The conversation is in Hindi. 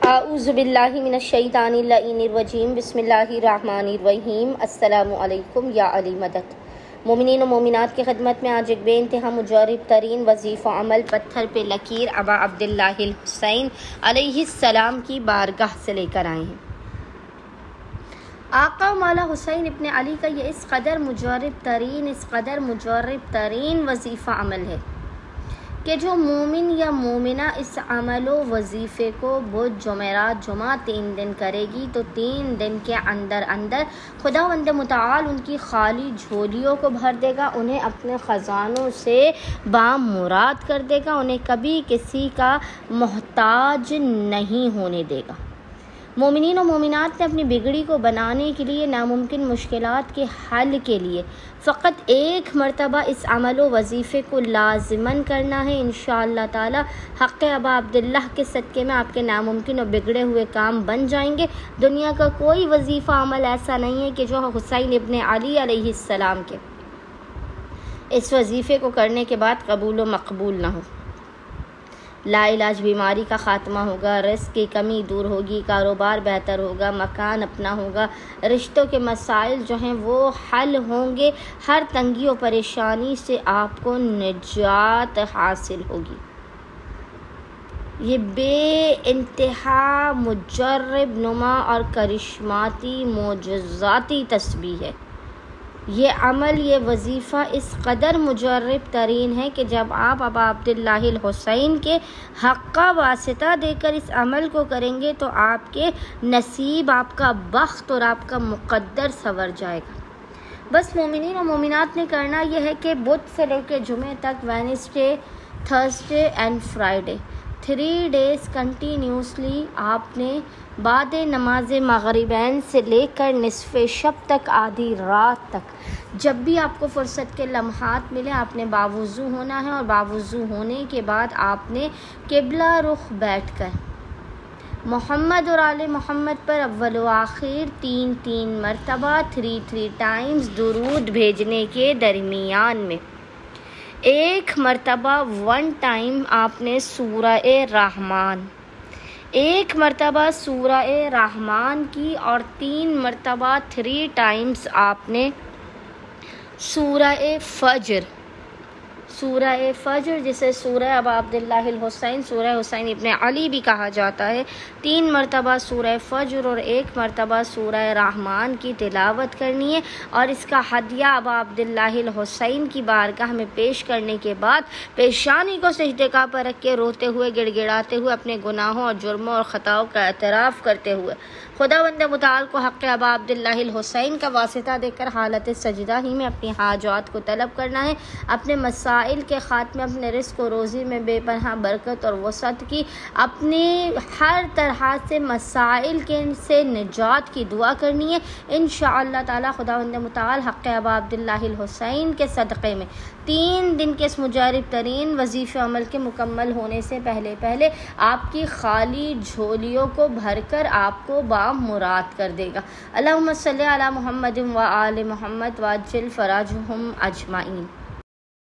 आऊज़ुबिल्लाहि मिनश्शैतानिर्रजीम बिस्मिल्लाहिर्रहमानिर्रहीम। अस्सलामु अलैकुम या अली मदद। मोमिनीन और मोमिनात की खिदमत में आज एक बेइंतहा मुजर्रब तरीन वजीफ़ा अमल पत्थर पे लकीर अबा अब्दुल्लाहिल हुसैन अलैहिस्सलाम की बारगाह से लेकर आए हैं। आका मौला हुसैन इब्न अली का ये इस कदर मुजर्रब तरीन वजीफ़ा अमल है कि जो मोमिन या मोमिना इस अमलो वजीफ़े को बुध जुमेरात जुमा 3 दिन करेगी तो 3 दिन के अंदर अंदर खुदावंद मुताल उनकी खाली झोलियों को भर देगा, उन्हें अपने ख़जानों से बामुराद कर देगा, उन्हें कभी किसी का मोहताज नहीं होने देगा। मोमिनीन और मोमिनात ने अपनी बिगड़ी को बनाने के लिए, नामुमकिन मुश्किलात के हल के लिए फ़कत एक मरतबा इस अमलो वजीफ़े को लाज़िमन करना है। इंशाअल्लाह ताला हक़ अबा अब्दुल्लाह के सदक़े में आपके नामुमकिन और बिगड़े हुए काम बन जाएंगे। दुनिया का कोई वजीफ़ा अमल ऐसा नहीं है कि जो हुसैन इब्न अली अलैहिस्सलाम के इस वजीफ़े को करने के बाद कबूल व मकबूल ना हो। लाइलाज बीमारी का ख़ात्मा होगा, रिस्क की कमी दूर होगी, कारोबार बेहतर होगा, मकान अपना होगा, रिश्तों के मसाइल जो हैं वो हल होंगे, हर तंगी और परेशानी से आपको निजात हासिल होगी। ये बेइंतहा मुजर्रब नुमा और करिश्माती मोजज़ाती तस्बीह है। ये अमल, ये वजीफ़ा इस कदर मुजर्रब तरीन है कि जब आप अबा अब्दुल्लाहिल हुसैन के हक़ का वास्ता देकर इस अमल को करेंगे तो आपके नसीब, आपका बख्त और आपका मुक़द्दर संवर जाएगा। बस मोमिनीन और मोमिनात ने करना यह है कि बुध से लेकर जुमे तक, Wednesday, Thursday and Friday 3 days continuously आपने बाद नमाज मगरिबैन से लेकर निसफ़े शब तक, आधी रात तक, जब भी आपको फ़ुर्सत के लम्हात मिले आपने बावुज़ू होना है। और बावुज़ू होने के बाद आपने किबला रुख बैठकर मोहम्मद और आले मोहम्मद पर अव्वल व आखिर 3 मरतबा 3 टाइम्स दुरूद भेजने के दरमियान में एक मरतबा 1 टाइम आपने सूरह रहमान, एक मरतबा सूरह रहमान की और 3 मरतबा 3 टाइम्स आपने सूरह फजर जिसे सूरह अबा अब्दुल्लाहिल हुसैन, सूरह हुसैन इब्न अली भी कहा जाता है, 3 मरतबा सूरह फजर और 1 मरतबा सूरह रहमान की तिलावत करनी है। और इसका हदिया अबा अब्दुल्लाहिल हुसैन की बारगाह में पेश करने के बाद पेशानी को सजदे पर रख के रोते हुए, गिड़गिड़ाते हुए, अपने गुनाहों और जुर्मों और ख़ताओं का एतराफ़ करते हुए खुदावंद मुताल को हक़ अबा अब्दुल्लाहिल हुसैन का वास्ता देकर हालत सजदा ही में अपनी हाजात को तलब करना है, अपने मसाइल के ख़ात्मे, अपने रिस्क और रोज़ी में बेपनाह बरकत और वसअत की, अपने हर तरह से मसाइल के से निजात की दुआ करनी है। इंशाअल्लाह ताला खुदावंद मुताल हक़ अबा अब्दुल्लाहिल हुसैन के सदक़े में 3 दिन के इस मुजर्रब तरीन वजीफ़े अमल के मुकम्मल होने से पहले पहले आपकी खाली झोलियों को भरकर आपको बामुराद कर देगा। अल्लाहुम्मा सल्ली अला मुहम्मद व आले मुहम्मद वाजिल फराजुहुम अजमाइन।